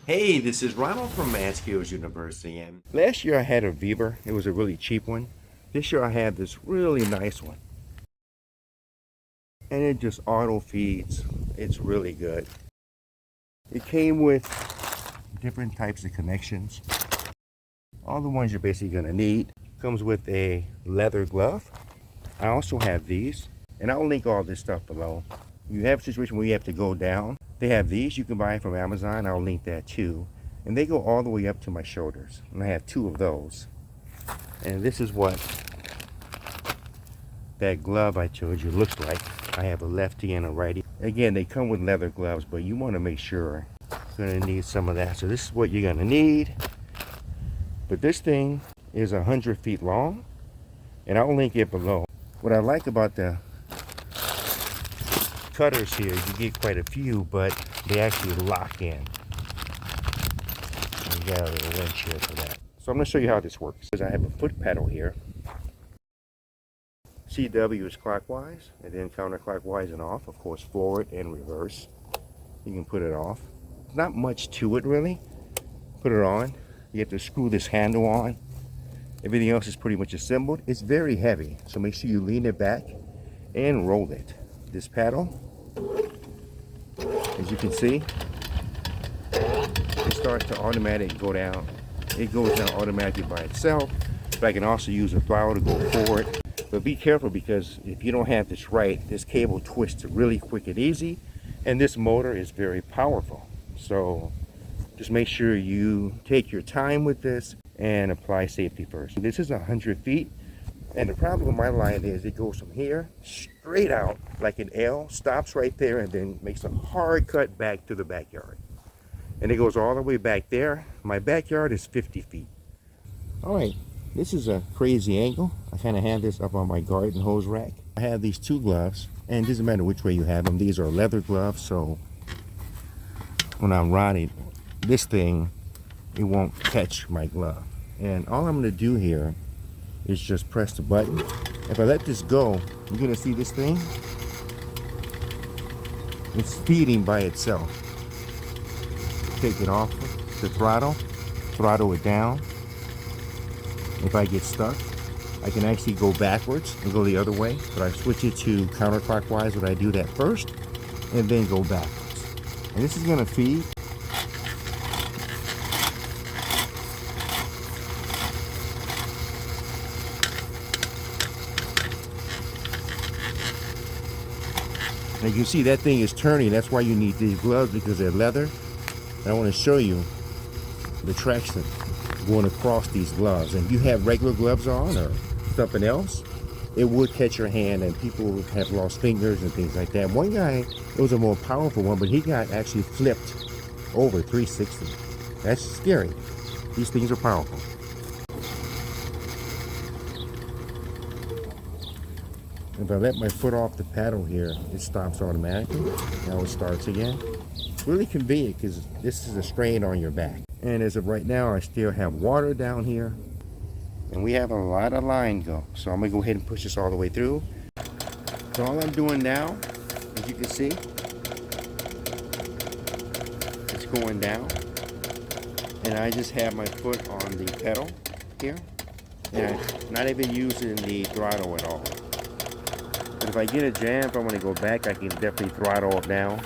Hey, this is Ronald from Maskills University, and last year I had a Vevor. It was a really cheap one. This year I have this really nice one. And it just auto feeds. It's really good. It came with different types of connections. All the ones you're basically gonna need. Comes with a leather glove. I also have these, and I'll link all this stuff below. You have a situation where you have to go down. They have these you can buy from Amazon. I'll link that too. And they go all the way up to my shoulders. And I have two of those. And this is what that glove I told you looks like. I have a lefty and a righty. Again, they come with leather gloves, but you want to make sure you're going to need some of that. So this is what you're going to need. But this thing is 100 feet long. And I'll link it below. What I like about the cutters here, you get quite a few, but they actually lock in. You got a little wrench here for that. So I'm going to show you how this works. I have a foot pedal here. CW is clockwise, and then counterclockwise and off. Of course, forward and reverse. You can put it off. Not much to it really. Put it on. You have to screw this handle on. Everything else is pretty much assembled. It's very heavy, so make sure you lean it back and roll it. This paddle, as you can see, it starts to automatically go down. It goes down automatically by itself, but I can also use a throttle to go forward. But be careful, because if you don't have this right, this cable twists really quick and easy, and this motor is very powerful. So just make sure you take your time with this and apply safety first. This is 100 feet. And the problem with my line is it goes from here straight out like an L, stops right there, and then makes a hard cut back to the backyard. And it goes all the way back there. My backyard is 50 feet. All right, this is a crazy angle. I kind of have this up on my garden hose rack. I have these two gloves, and it doesn't matter which way you have them. These are leather gloves, so when I'm riding this thing, it won't catch my glove. And all I'm going to do here is just press the button. If I let this go, you're gonna see this thing. It's feeding by itself. Take it off the throttle it down. If I get stuck, I can actually go backwards and go the other way, but I switch it to counterclockwise when I do that first, and then go backwards. And this is gonna feed. Now you can see that thing is turning. That's why you need these gloves, because they're leather. And I want to show you the traction going across these gloves. And if you have regular gloves on or something else, it would catch your hand, and people have lost fingers and things like that. One guy, it was a more powerful one, but he got actually flipped over 360. That's scary. These things are powerful. If I let my foot off the paddle here, it stops automatically. Now it starts again. It's really convenient, because this is a strain on your back. And as of right now, I still have water down here. And we have a lot of line go. So I'm going to go ahead and push this all the way through. So all I'm doing now, as you can see, it's going down. And I just have my foot on the pedal here. And I'm not even using the throttle at all. But if I get a jam, if I want to go back, I can definitely throttle it down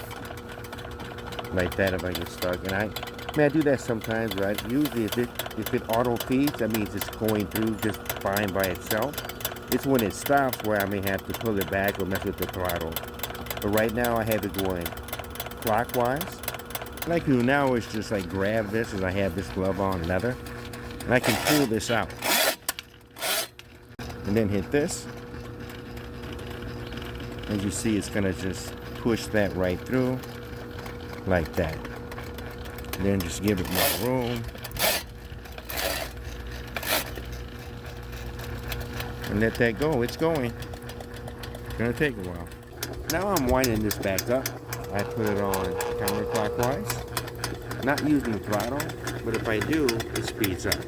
like that if I get stuck. And I do that sometimes, right? Usually if it auto feeds, that means it's going through just fine by itself. It's when it stops where I may have to pull it back or mess with the throttle. But right now I have it going clockwise. What I can do now is just like grab this, as I have this glove on leather, and I can pull this out and then hit this. As you see, it's gonna just push that right through like that. And then just give it more room. And let that go. It's going. It's gonna take a while. Now I'm winding this back up. I put it on counterclockwise. Not using the throttle, but if I do, it speeds up.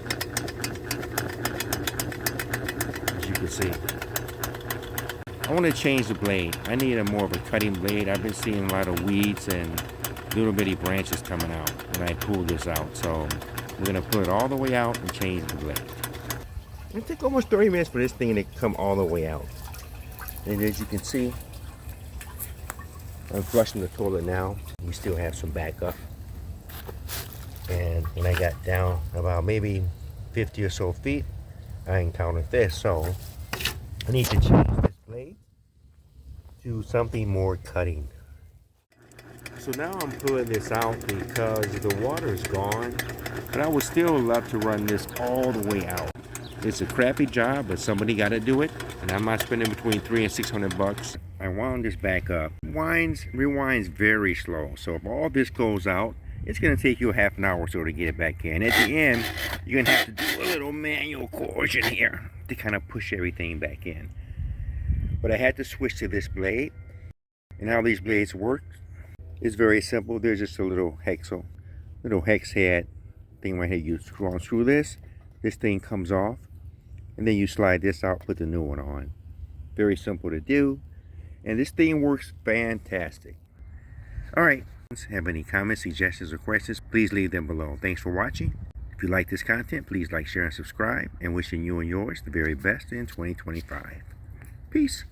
As you can see. I want to change the blade. I need a more of a cutting blade. I've been seeing a lot of weeds and little bitty branches coming out when I pull this out. So we're gonna pull it all the way out and change the blade. It took almost 30 minutes for this thing to come all the way out. And as you can see, I'm flushing the toilet now. We still have some backup. And when I got down about maybe 50 or so feet, I encountered this. So I need to change this blade to something more cutting. So now I'm pulling this out because the water is gone, but I would still love to run this all the way out. It's a crappy job, but somebody got to do it, and I'm not spending between $300 and $600. I wound this back up. Rewinds very slow, so if all this goes out, it's going to take you a half an hour or so to get it back in. At the end, you're going to have to do a little manual coercion here to kind of push everything back in. But I had to switch to this blade, and how these blades work is very simple. There's just a little hex head thing right here. You unscrew this thing comes off, and then you slide this out, put the new one on. Very simple to do, and this thing works fantastic. All right, have any comments, suggestions, or questions, please leave them below. Thanks for watching. If you like this content, please like, share, and subscribe, and wishing you and yours the very best in 2025. Peace.